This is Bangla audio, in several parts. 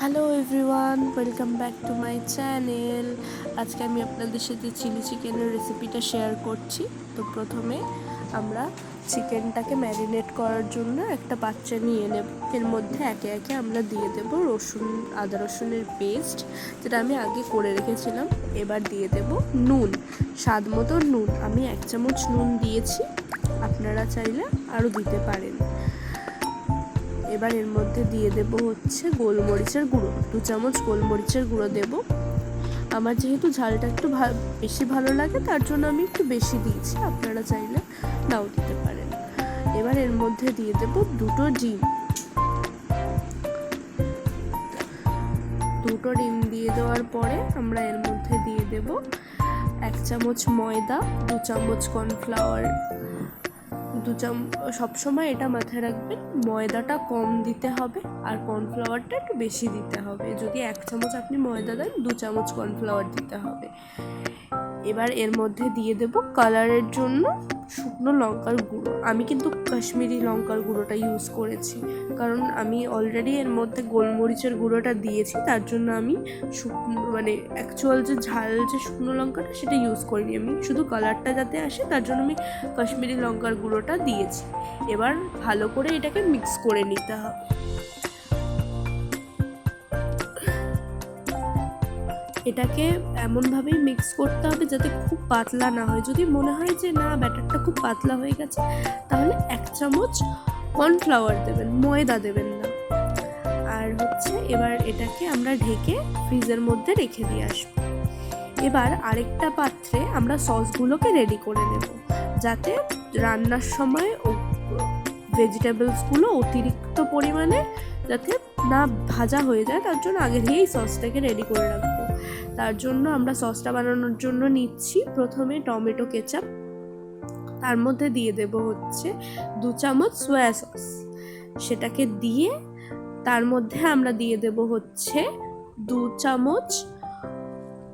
Hello everyone, welcome back to my channel. আজকে আমি আপনাদের সাথে চিলি চিকেনের রেসিপিটা শেয়ার করছি। তো প্রথমে আমরা চিকেনটাকে ম্যারিনেট করার জন্য একটা পাত্রে নিয়ে নেব। এর মধ্যে একে একে আমরা দিয়ে দেব আদা রসুনের পেস্ট, যেটা আমি আগে করে রেখেছিলাম। এবার দিয়ে দেব নুন, স্বাদ মতো নুন। আমি 1 চামচ নুন দিয়েছি, আপনারা চাইলে আরও দিতে পারেন। এবার এর মধ্যে দিয়ে দেব হচ্ছে গোলমরিচের গুঁড়ো, 2 চামচ গোলমরিচের গুঁড়ো দেব। আমার যেহেতু ঝালটা একটু বেশি ভালো লাগে, তার জন্য আমি একটু বেশি দিয়েছি, আপনারা চাইলে নাও দিতে পারেন। এবার এর মধ্যে দিয়ে দেব দুটো ডিম দিয়ে দেওয়ার পরে আমরা এর মধ্যে দিয়ে দেব 1 চামচ ময়দা, 2 চামচ কর্নফ্লাওয়ার। সবসময় এটা মাথায় রাখবেন, ময়দাটা কম দিতে হবে আর কর্নফ্লাওয়ারটা একটু বেশি দিতে হবে। যদি 1 চামচ আপনি ময়দা দেন, 2 চামচ কর্নফ্লাওয়ার দিতে হবে। এবার এর মধ্যে দিয়ে দেব কালারের জন্য শুকনো লঙ্কার গুঁড়ো। আমি কিন্তু কাশ্মীরি লঙ্কার গুঁড়োটা ইউজ করেছি, কারণ আমি অলরেডি এর মধ্যে গোলমরিচের গুঁড়োটা দিয়েছি। তার জন্য আমি অ্যাকচুয়াল যে ঝাল যে শুকনো লঙ্কাটা সেটা ইউজ করিনি, আমি শুধু কালারটা যাতে আসে তার জন্য আমি কাশ্মীরি লঙ্কার গুঁড়োটা দিয়েছি। এবার ভালো করে এটাকে মিক্স করে নিতে হবে। এটাকে এমনভাবেই মিক্স করতে হবে যাতে খুব পাতলা না হয়। যদি মনে হয় যে না, ব্যাটারটা খুব পাতলা হয়ে গেছে, তাহলে 1 চামচ কর্নফ্লাওয়ার দেবেন, ময়দা দেবেন না। আর এবার এটাকে আমরা ঢেকে ফ্রিজের মধ্যে রেখে দিয়ে আসবো। এবার আরেকটা পাত্রে আমরা সসগুলোকে রেডি করে নেব, যাতে রান্নার সময় ভেজিটেবলসগুলো অতিরিক্ত পরিমাণে যাতে না ভাজা হয়ে যায়, তার জন্য আগে থেকেই সসটাকে রেডি করে রাখবো। তার জন্য আমরা সসটা বানানোর জন্য নিচ্ছি প্রথমে টমেটো কেচাপ, তার মধ্যে দিয়ে দেব 2 চামচ সয়া সস। সেটাকে দিয়ে তার মধ্যে আমরা দিয়ে দেব 2 চামচ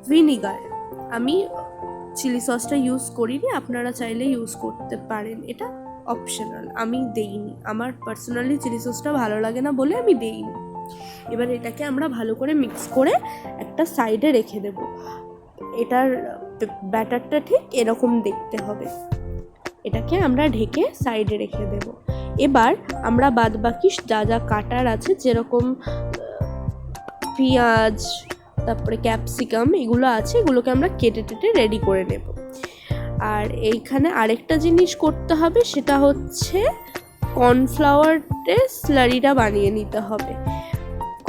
ভিনিগার। আমি চিলি সসটা ইউজ করিনি, আপনারা চাইলে ইউজ করতে পারেন, এটা অপশনাল, আমি দেইনি। আমার পার্সোনালি চিলি সসটা ভালো লাগে না বলে আমি দেইনি। এবার এটাকে আমরা ভালো করে মিক্স করে একটা সাইডে রেখে দেব। এটার ব্যাটারটা ঠিক এরকম দেখতে হবে। এটাকে আমরা ঢেকে সাইডে রেখে দেব। এবার আমরা বাদবাকি যা যা কাটার আছে, যেরকম পেঁয়াজ, তারপরে ক্যাপসিকাম, এগুলো আছে, এগুলোকে আমরা কেটে রেডি করে নেব। আর এইখানে আরেকটা জিনিস করতে হবে, সেটা কর্নফ্লাওয়ারের স্লারিটা বানিয়ে নিতে হবে।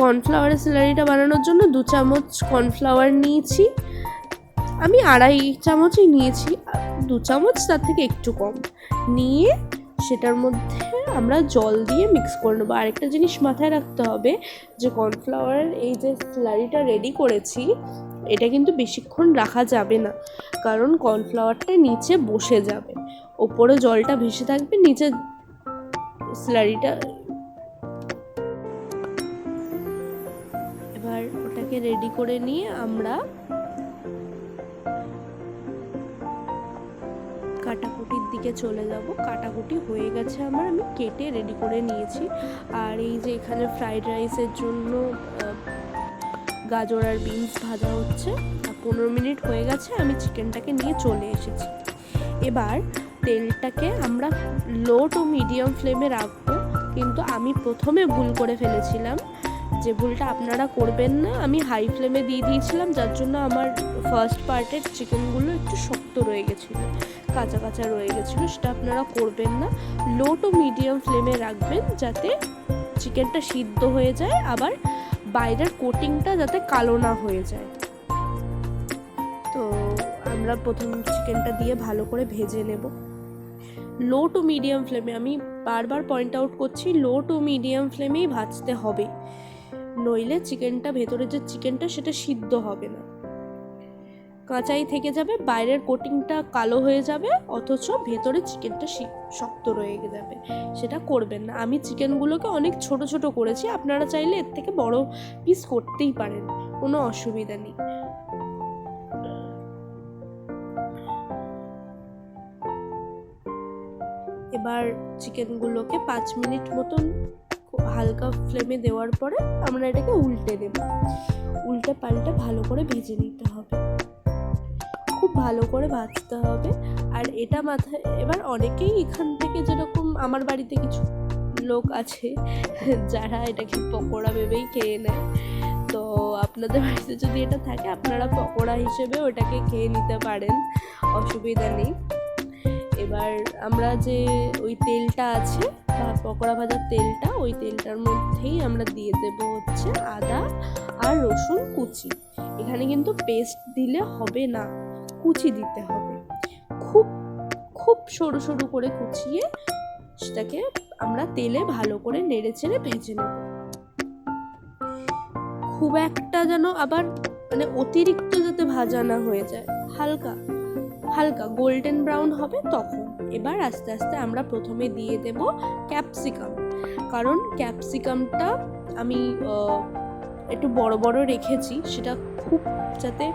কর্নফ্লাওয়ারের স্লারিটা বানানোর জন্য 2 চামচ কর্নফ্লাওয়ার নিয়েছি, আমি 2.5 চামচই নিয়েছি, 2 চামচ তার থেকে একটু কম নিয়ে সেটার মধ্যে আমরা জল দিয়ে মিক্স করে নেবো। আরেকটা জিনিস মাথায় রাখতে হবে যে কর্নফ্লাওয়ারের এই যে স্লারিটা রেডি করেছি, এটা কিন্তু বেশিক্ষণ রাখা যাবে না, কারণ কর্নফ্লাওয়ারটা নিচে বসে যাবে, ওপরে জলটা ভেসে থাকবে, নিচে স্লারিটা। এবার ওটাকে রেডি করে নিয়ে আমরা কাটাকুটির দিকে চলে যাব। কাটাকুটি হয়ে গেছে আমার, আমি কেটে রেডি করে নিয়েছি। আর এই যে এখানে ফ্রাইড রাইসের জন্য গাজর আর বিনস ভাজা হচ্ছে, 15 মিনিট হয়ে গেছে, আমি চিকেনটাকে নিয়ে চলে এসেছি। এবার তেলটাকে আমরা লো টু মিডিয়াম ফ্লেমে রাখবো, কিন্তু আমি প্রথমে ভুল করে ফেলেছিলাম, যে ভুলটা আপনারা করবেন না। আমি হাই ফ্লেমে দিয়ে দিয়েছিলাম, যার জন্য আমার ফার্স্ট পার্টের চিকেনগুলো একটু শক্ত রয়ে গেছিলো, কাঁচা কাঁচা রয়ে গেছিলো। সেটা আপনারা করবেন না, লো টু মিডিয়াম ফ্লেমে রাখবেন, যাতে চিকেনটা সিদ্ধ হয়ে যায়, আবার বাইরের কোটিংটা যাতে কালো না হয়ে যায়। তো আমরা প্রথম চিকেনটা দিয়ে ভালো করে ভেজে নেব লো টু মিডিয়াম ফ্লেমে। আমি বারবার পয়েন্ট আউট করছি, লো টু মিডিয়াম ফ্লেমেই ভাজতে হবে, নইলে চিকেনটা, ভেতরে যে চিকেনটা সেটা সিদ্ধ হবে না, কাঁচাই থেকে যাবে, বাইরের কোটিংটা কালো হয়ে যাবে, অথচ ভেতরে চিকেনটা শক্ত রয়ে যাবে। সেটা করবেন না। আমি চিকেনগুলোকে অনেক ছোট ছোট করেছি, আপনারা চাইলে এর থেকে বড় পিস করতেই পারেন, কোনো অসুবিধা নেই। এবার চিকেনগুলোকে 5 মিনিট মতন হালকা ফ্লেমে দেওয়ার পরে আমরা এটাকে উল্টে দেব, উল্টে পাল্টে ভালো করে ভেজে নিতে হবে, খুব ভালো করে ভাজতে হবে। আর এটা মাথায়, এবার অনেকেই এখান থেকে, যেরকম আমার বাড়িতে কিছু লোক আছে যারা এটাকে পকোড়া ভেবেই খেয়ে নেয়, তো আপনাদের বাড়িতে যদি এটা থাকে আপনারা পকোড়া হিসেবে ওটাকে খেয়ে নিতে পারেন, অসুবিধা নেই। এবার আমরা যে ওই তেলটা আছে বা পকোড়া ভাজার তেলটা, ওই তেলটার মধ্যেই আমরা দিয়ে দেবো হচ্ছে আদা আর রসুন কুচি। এখানে কিন্তু পেস্ট দিলে হবে না, কুচি দিতে হবে, খুব খুব সরু সরু করে কুচিয়ে সেটাকে আমরা তেলে ভালো করে নেড়ে চেড়ে ভেজে নেব। খুব একটা যেন আবার মানে অতিরিক্ত যাতে ভাজা না হয়ে যায়, হালকা হালকা গোল্ডেন ব্রাউন হবে তখন। এবার আস্তে আস্তে আমরা প্রথমে দিয়ে দেব ক্যাপসিকাম, কারণ ক্যাপসিকামটা আমি একটু বড় বড় রেখেছি, সেটা খুব যাতে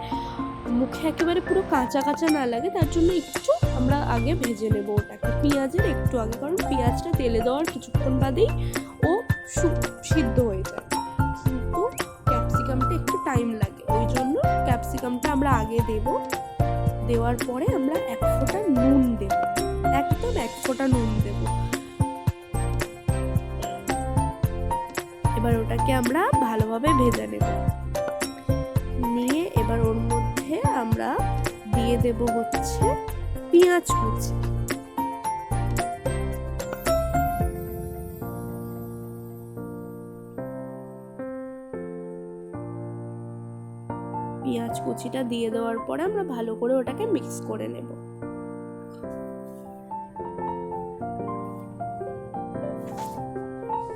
মুখে একেবারে পুরো কাঁচা কাঁচা না লাগে, তার জন্য একটু আমরা আগে ভেজে নেব ওটাকে, পেঁয়াজের একটু আগে, কারণ পেঁয়াজটা তেলে দেওয়ার কিছুক্ষণ বাদেই ও সিদ্ধ হয়ে যায়, কিন্তু ক্যাপসিকামটা একটু টাইম লাগে, ওই জন্য ক্যাপসিকামটা আমরা আগে দেব। দেওয়ার পরে আমরা 1 ফোঁটা নুন দেব, একদম 1 ফোঁটা নুন দেব। এবার ওটাকে আমরা ভালোভাবে ভেজে নেব, নিয়ে এবার ওর মধ্যে আমরা দিয়ে দেব হচ্ছে পেঁয়াজ কুচি। পেঁয়াজ কুচিটা দিয়ে দেওয়ার পরে আমরা ভালো করে ওটাকে মিক্স করে নেব।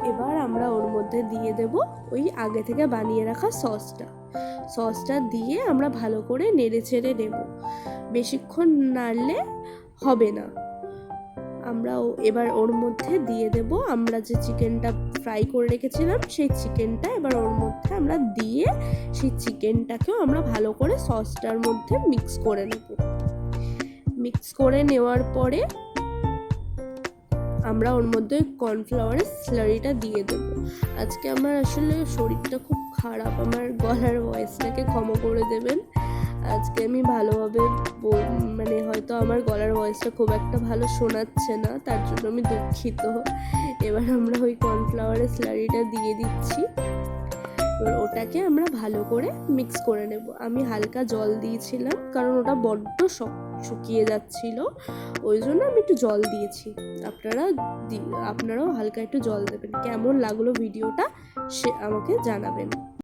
এবার আমরা ওর মধ্যে দিয়ে দেব ওই আগে থেকে বানিয়ে রাখা সসটা দিয়ে আমরা ভালো করে নেড়ে চেড়ে নেব, বেশিক্ষণ নাড়লে হবে না। আমরা এবার ওর মধ্যে দিয়ে দেব আমরা যে চিকেনটা ফ্রাই করে রেখেছিলাম, সেই চিকেনটা এবার ওর মধ্যে আমরা দিয়ে সেই চিকেনটাকেও আমরা ভালো করে সসটার মধ্যে মিক্স করে নেব। মিক্স করে নেওয়ার পরে আমরা ওর মধ্যে কর্নফ্লাওয়ারের স্লারিটা দিয়ে দেব। আজকে আমার আসলে শরীরটা খুব খারাপ, আমার গলার ভয়েসটাকে ক্ষমা করে দেবেন। আজকে আমি ভালোভাবে মানে হয়তো আমার গলার ভয়েসটা খুব একটা ভালো শোনাচ্ছে না, তার জন্য আমি দুঃখিত। এবার আমরা ওই কর্নফ্লাওয়ারের স্লারিটা দিয়ে দিচ্ছি, এবার ওটাকে আমরা ভালো করে মিক্স করে নেব। আমি হালকা জল দিয়েছিলাম কারণ ওটা বড্ড শুকিয়ে যাচ্ছিল, ওই জন্য আমি একটু জল দিয়েছি। আপনারাও হালকা একটু জল দেবেন। কেমন লাগলো ভিডিওটা সে আমাকে জানাবেন।